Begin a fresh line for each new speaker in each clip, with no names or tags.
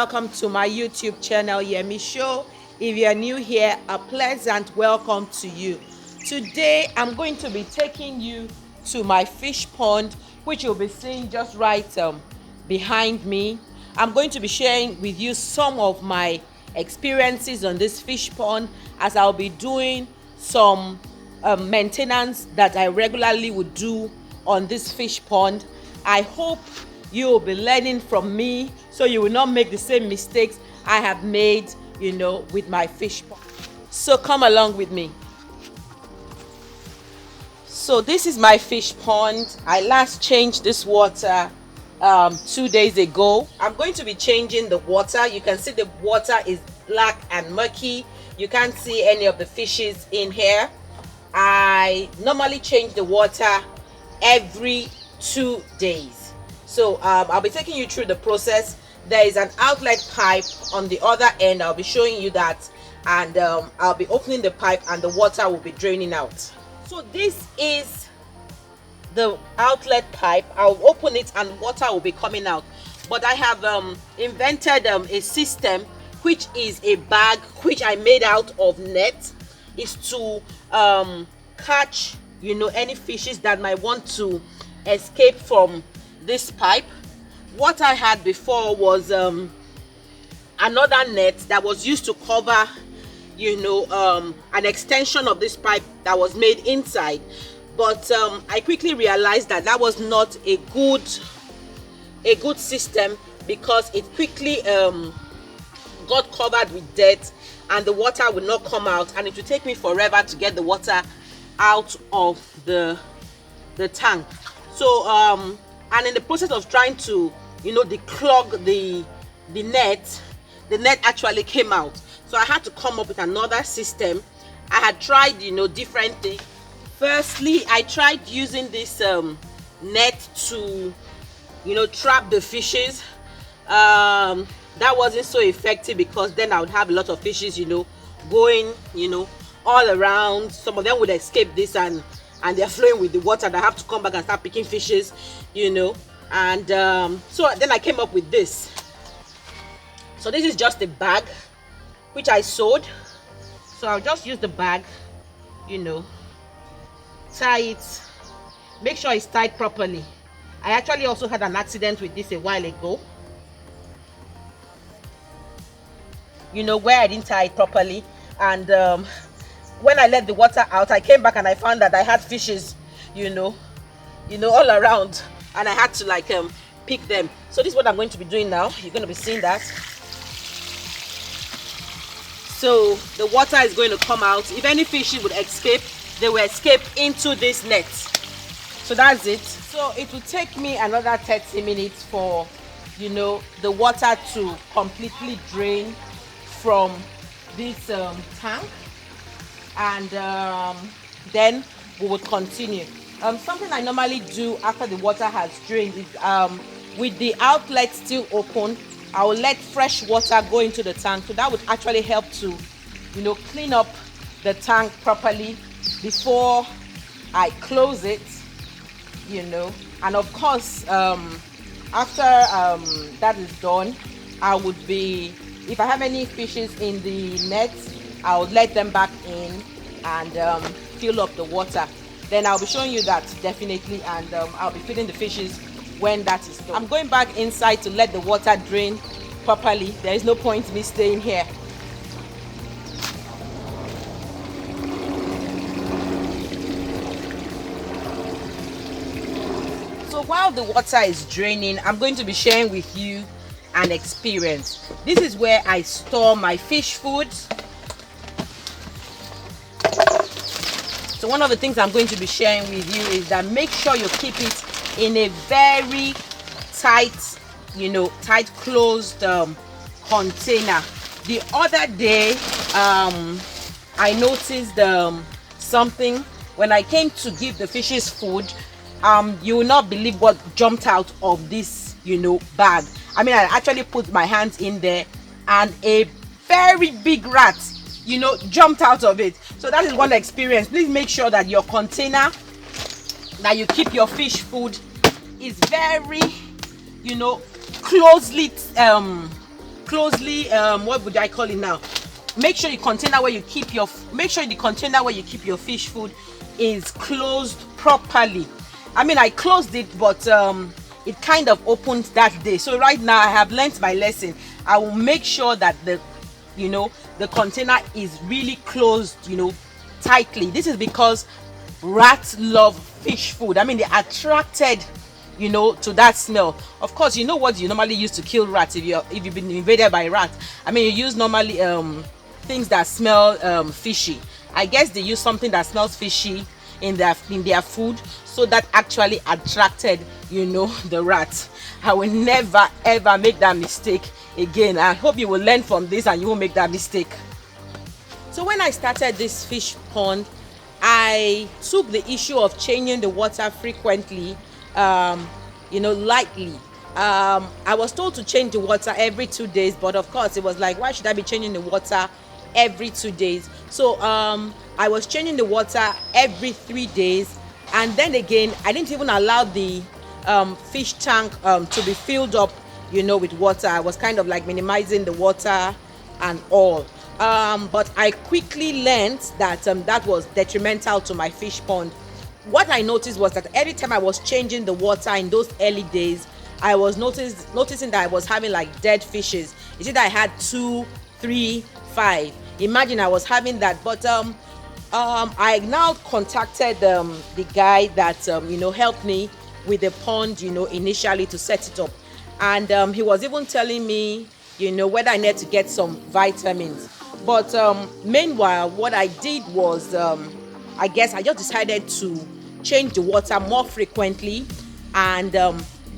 welcome to my YouTube channel, Yemi Show. If you are new here, a pleasant welcome to you. Today I'm going to be taking you to my fish pond, which you'll be seeing just right behind me. I'm going to be sharing with you some of my experiences on this fish pond, as I'll be doing some maintenance that I regularly would do on this fish pond. I hope you will be learning from me, so you will not make the same mistakes I have made, with my fish pond. So come along with me. So this is my fish pond. I last changed this water 2 days ago. I'm going to be changing the water. You can see the water is black and murky. You can't see any of the fishes in here. I normally change the water every 2 days. So I'll be taking you through the process. There is an outlet pipe on the other end. I'll be showing you that, and I'll be opening the pipe and the water will be draining out. So this is the outlet pipe. I'll open it and water will be coming out. But I have invented a system, which is a bag which I made out of net, is to catch any fishes that might want to escape from this pipe. What I had before was another net that was used to cover an extension of this pipe that was made inside, but I quickly realized that that was not a good system, because it quickly got covered with dirt and the water would not come out, and it would take me forever to get the water out of the tank. So and in the process of trying to declog the net actually came out. So I had to come up with another system. I had tried different things. Firstly, I tried using this net to trap the fishes. That wasn't so effective, because then I would have a lot of fishes going all around. Some of them would escape this, and they're flowing with the water, and I have to come back and start picking fishes, and so then I came up with this. So this is just a bag which I sewed. So I'll just use the bag, tie it, make sure it's tied properly. I actually also had an accident with this a while ago, where I didn't tie it properly, and when I let the water out, I came back and I found that I had fishes, all around, and I had to pick them. So this is what I'm going to be doing now. You're going to be seeing that. So the water is going to come out. If any fishes would escape, they will escape into this net. So that's it. So it will take me another 30 minutes for the water to completely drain from this tank, and then we would continue. Something I normally do after the water has drained is, with the outlet still open, I will let fresh water go into the tank. So that would actually help to clean up the tank properly before I close it, and of course after that is done, I would be, if I have any fishes in the net, I would let them back in and fill up the water. Then I'll be showing you that definitely, and I'll be feeding the fishes when that is done. I'm going back inside to let the water drain properly. There is no point in me staying here. So while the water is draining, I'm going to be sharing with you an experience. This is where I store my fish food. So one of the things I'm going to be sharing with you is that make sure you keep it in a very tight, tight closed container. The other day, I noticed something when I came to give the fishes food. You will not believe what jumped out of this, bag. I mean, I actually put my hands in there, and a very big rat, jumped out of it. So that is one experience. Please make sure that your container that you keep your fish food closely, what would I call it now? Make sure the container where you keep your fish food is closed properly. I mean, I closed it, but it kind of opened that day. So right now I have learned my lesson. I will make sure that the container is really closed, tightly. This is because rats love fish food. I mean, they're attracted, to that smell. Of course, you know what you normally use to kill rats if you've been invaded by rats. I mean, you use normally things that smell fishy. I guess they use something that smells fishy in their food, so that actually attracted the rats. I will never ever make that mistake again. I hope you will learn from this and you won't make that mistake. So when I started this fish pond, I took the issue of changing the water frequently lightly. I was told to change the water every 2 days, but of course it was like, why should I be changing the water every 2 days? So I was changing the water every 3 days, and then again I didn't even allow the fish tank to be filled up with water. I was kind of like minimizing the water and all, but I quickly learned that that was detrimental to my fish pond. What I noticed was that every time I was changing the water in those early days, I was noticing that I was having like dead fishes. You see that I had 2, 3, 5. Imagine I was having that. But I now contacted the guy that helped me with the pond initially to set it up, and he was even telling me whether I need to get some vitamins. But meanwhile, what I did was I guess I just decided to change the water more frequently and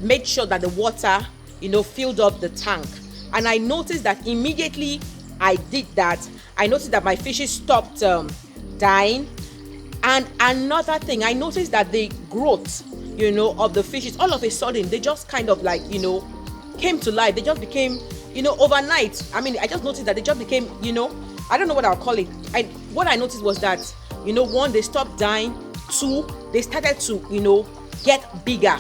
make sure that the water filled up the tank. And I noticed that immediately I did that, I noticed that my fishes stopped dying. And another thing, I noticed that the growth of the fishes, all of a sudden they just kind of like came to life. They just became overnight. I mean, I just noticed that they just became I don't know what I'll call it. What I noticed was that 1, they stopped dying. 2, they started to get bigger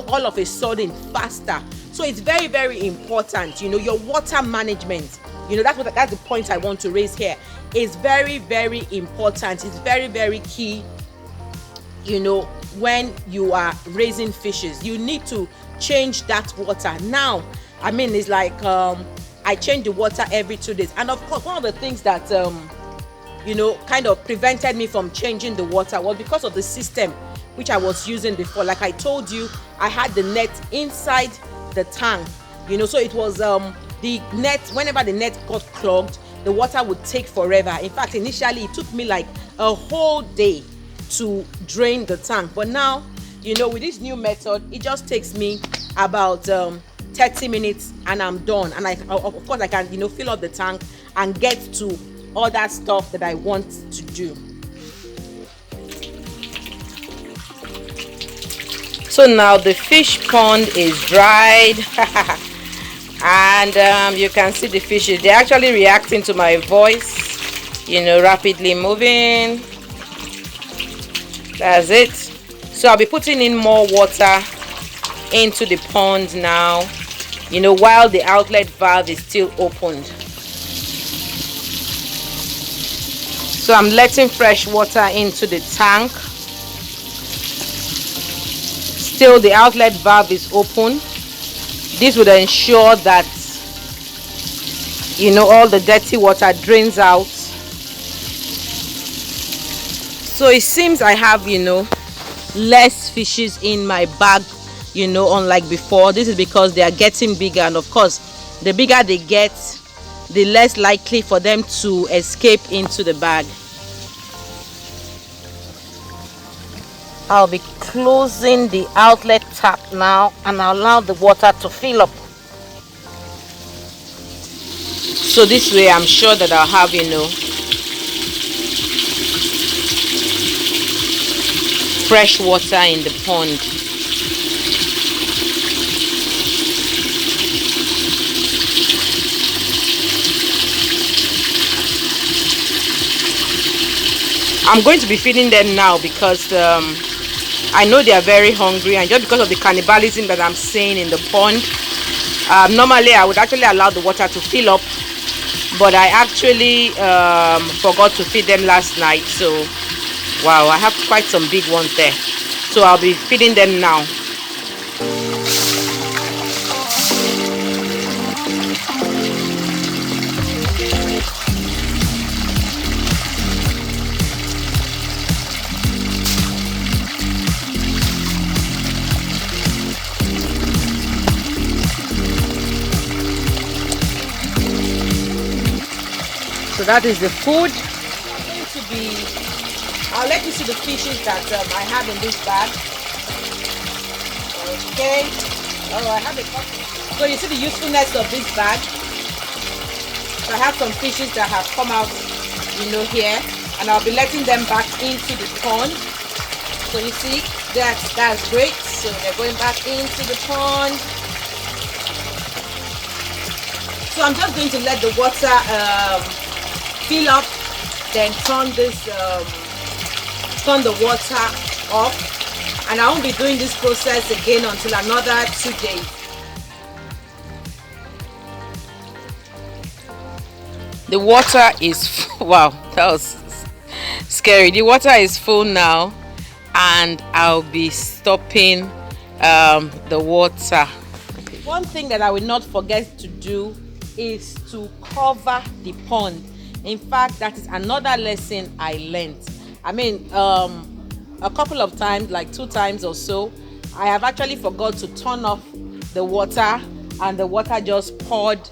all of a sudden, faster. So it's very, very important, your water management. That's the point I want to raise here. It's very, very important. It's very, very key. When you are raising fishes, you need to change that water. Now, I mean, it's like I change the water every 2 days. And of course, one of the things that kind of prevented me from changing the water was because of the system which I was using before. Like I told you, I had the net inside the tank, so it was the net. Whenever the net got clogged, the water would take forever. In fact, initially it took me like a whole day to drain the tank. But now, with this new method, it just takes me about 30 minutes and I'm done. And of course I can fill up the tank and get to other stuff that I want to do. So now the fish pond is dried and you can see the fishes. They're actually reacting to my voice, rapidly moving. That's it. So I'll be putting in more water into the pond now, while the outlet valve is still opened. So I'm letting fresh water into the tank. Still the outlet valve is open. This would ensure that all the dirty water drains out. So it seems I have less fishes in my bag, unlike before. This is because they are getting bigger, and of course the bigger they get, the less likely for them to escape into the bag. I'll be closing the outlet tap now and I'll allow the water to fill up. So this way I'm sure that I'll have fresh water in the pond. I'm going to be feeding them now because I know they are very hungry, and just because of the cannibalism that I'm seeing in the pond, Normally I would actually allow the water to fill up, but I actually forgot to feed them last night. So wow, I have quite some big ones there, so I'll be feeding them now. So that is the food. I'll let you see the fishes that I have in this bag. Okay. Oh, I have a couple. So you see the usefulness of this bag. So I have some fishes that have come out, here, and I'll be letting them back into the pond. So you see, that's great. So they're going back into the pond. So I'm just going to let the water fill up, then turn the water off, and I won't be doing this process again until another 2 days. The water is wow, that was scary. The water is full now, and I'll be stopping the water. One thing that I will not forget to do is to cover the pond. In fact, that is another lesson I learned. I mean, a couple of times, like 2 times or so, I have actually forgot to turn off the water, and the water just poured,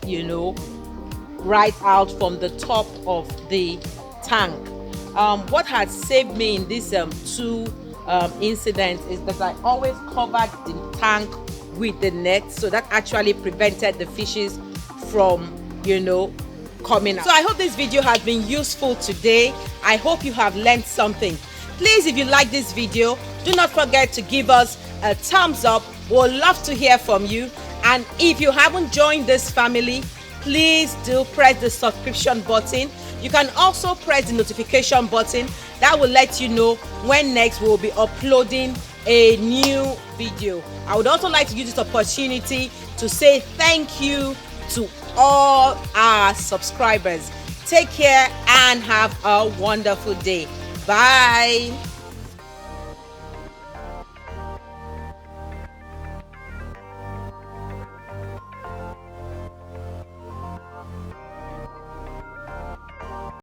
right out from the top of the tank. What had saved me in these 2 incidents is that I always covered the tank with the net, so that actually prevented the fishes from, coming out. So I hope this video has been useful today. I hope you have learned something. Please, if you like this video, do not forget to give us a thumbs up. We'll love to hear from you. And if you haven't joined this family, please do press the subscription button. You can also press the notification button. That will let you know when next we'll be uploading a new video. I would also like to use this opportunity to say thank you to all our subscribers. Take care and have a wonderful day. Bye.